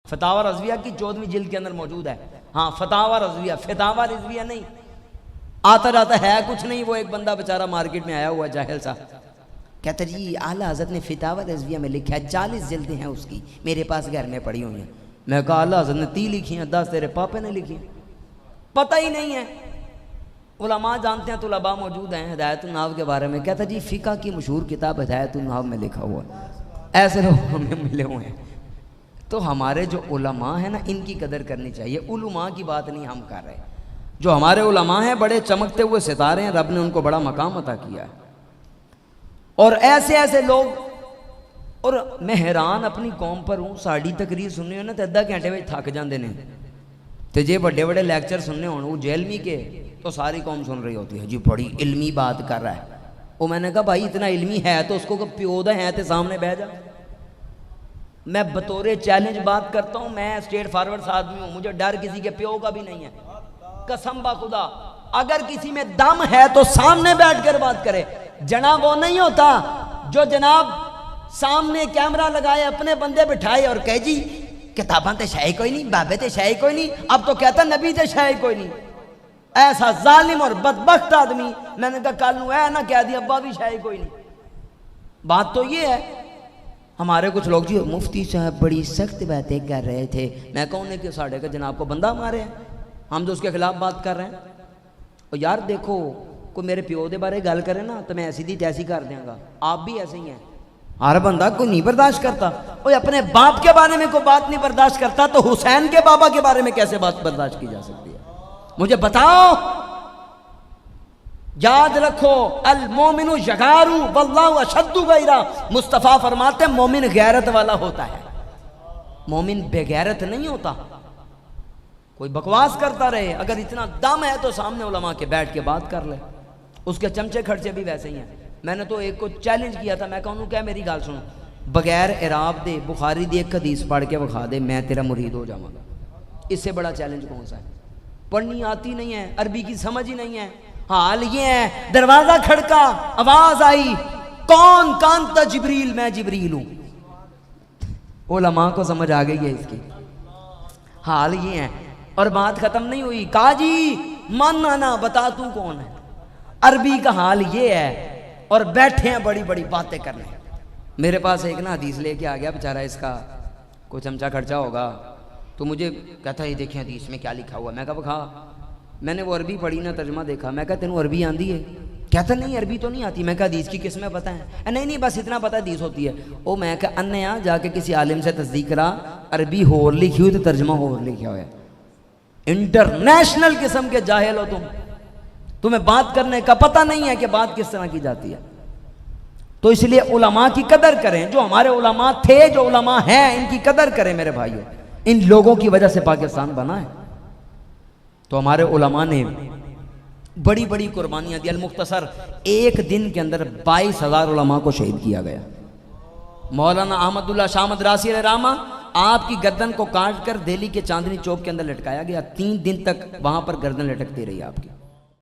فتاوی رضویہ کی 14ویں جلد کے اندر موجود ہے. ہاں فتاوی رضویہ، فتاوی رضویہ نہیں. آتا جاتا ہے کچھ نہیں. وہ ایک بندہ بیچارہ مارکیٹ میں آیا ہوا جاہل سا، کہتا جی اعلیٰ حضرت نے فتاوی رضویہ میں لکھا ہے 40 جلدیں ہیں اس کی، میرے پاس گھر میں پڑی ہوئی ہیں. میں کہا اعلیٰ حضرت نے 30 لکھی ہیں، 10 تیرے پاپے نے لکھی ہیں. پتہ ہی نہیں ہے. علماء جانتے ہیں، طلباء موجود ہیں ہدایت النحو کے بارے میں. کہتا جی فقہ کی مشہور کتاب ہدایت النحو میں لکھا ہوا ہے. ایسے لوگ ہمیں ملے ہوئے ہیں. تو ہمارے جو علماء ہیں نا، ان کی قدر کرنی چاہیے. علماء کی بات نہیں ہم کر رہے. جو ہمارے علماء ہیں بڑے چمکتے ہوئے ستارے ہیں، رب نے ان کو بڑا مقام عطا کیا ہے. اور ایسے ایسے لوگ، اور میں حیران اپنی قوم پر ہوں. ساڑی تقریر سننے ہو نا تو ادھا گھنٹے میں تھک جاندے نے. تو جے بڑے بڑے لیکچر سننے ہوں وہ جیلمی کے، تو ساری قوم سن رہی ہوتی ہے جی بڑی علمی بات کر رہا ہے. وہ میں نے کہا بھائی اتنا علمی ہے تو اس کو پیو دا ہے تو سامنے بہ جا. میں بطور چیلنج بات کرتا ہوں. میں اسٹریٹ فارورڈ آدمی ہوں، مجھے ڈر کسی کے پیو کا بھی نہیں ہے. قسم با خدا اگر کسی میں دم ہے تو سامنے بیٹھ کر بات کرے. جناب وہ نہیں ہوتا جو جناب سامنے کیمرہ لگائے اپنے بندے بٹھائے اور کہے جی کتاباں تے شاہی کوئی نہیں، بابے تے شاہی کوئی نہیں، اب تو کہتا نبی تے شاہی کوئی نہیں. ایسا ظالم اور بدبخت آدمی. میں نے کہا کل نو اے نہ کہہ دیا ابا بھی شاہی کوئی نہیں. بات تو یہ ہے. ہمارے کچھ لوگ جی مفتی صاحب بڑی سخت باتیں کر رہے تھے. میں کہوں نے کہ ساڑھے کا جناب کو بندہ مارے ہیں، ہم تو اس کے خلاف بات کر رہے ہیں. اور یار دیکھو کوئی میرے پیو دے بارے گل کرے نا تو میں ایسی دی تیسی کر دیں گا. آپ بھی ایسے ہی ہیں. ہر بندہ کوئی نہیں برداشت کرتا. کوئی اپنے باپ کے بارے میں کوئی بات نہیں برداشت کرتا تو حسین کے بابا کے بارے میں کیسے بات برداشت کی جا سکتی ہے؟ مجھے بتاؤ. یاد رکھو المومن یغارو واللہ اشد غیرہ. مصطفیٰ فرماتے ہیں مومن غیرت والا ہوتا ہے، مومن بے غیرت نہیں ہوتا. کوئی بکواس کرتا رہے، اگر اتنا دم ہے تو سامنے علماء کے بیٹھ کے بات کر لے. اس کے چمچے کھرچے بھی ویسے ہی ہیں. میں نے تو ایک کو چیلنج کیا تھا. میں کہوں کیا میری گال سنو، بغیر اعراب دے بخاری دی ایک حدیث پڑھ کے بکھا دے میں تیرا مرید ہو جاؤں گا. اس سے بڑا چیلنج کون سا ہے؟ پڑھنی آتی نہیں ہے، عربی کی سمجھ ہی نہیں ہے. حال یہ ہے دروازہ کھڑکا، آواز آئی، کون کانتا جبریل؟ میں جبریل ہوں. علماء کو سمجھ آ گئی ہے اس کی. حال یہ ہے. اور بات ختم نہیں ہوئی. کہا جی من آنا بتا تو کون ہے. عربی کا حال یہ ہے اور بیٹھے ہیں بڑی بڑی باتیں کرنے. میرے پاس ایک نا حدیث لے کے آ گیا بیچارہ، اس کا کوئی چمچا خرچہ ہوگا تو مجھے کہتا ہے دیکھیں حدیث میں کیا لکھا ہوا. میں کہا بکھا. میں نے وہ عربی پڑھی نا ترجمہ دیکھا. میں کہا تینوں عربی آندی ہے؟ کہتا نہیں عربی تو نہیں آتی. میں کہا حدیث کی قسمیں پتہ ہیں؟ نہیں بس اتنا پتہ حدیث ہوتی ہے. او میں کہا انیا جا کے کسی عالم سے تصدیق کرا، عربی ہور لکھی ہوئی تو ترجمہ ہور لکھا ہوا ہے. انٹرنیشنل قسم کے جاہل ہو تم. تمہیں بات کرنے کا پتہ نہیں ہے کہ بات کس طرح کی جاتی ہے. تو اس لیے علماء کی قدر کریں. جو ہمارے علماء تھے، جو علماء ہیں، ان کی قدر کریں میرے بھائیو. ان لوگوں کی وجہ سے پاکستان بنا ہے. تو ہمارے علماء نے بڑی بڑی قربانیاں دی. المختصر ایک دن کے اندر 22,000 علماء کو شہید کیا گیا. مولانا احمد اللہ شاہ مدراسی علیہ رحمہ آپ کی گردن کو کاٹ کر دہلی کے چاندنی چوک کے اندر لٹکایا گیا. 3 دن تک وہاں پر گردن لٹکتی رہی آپ کی.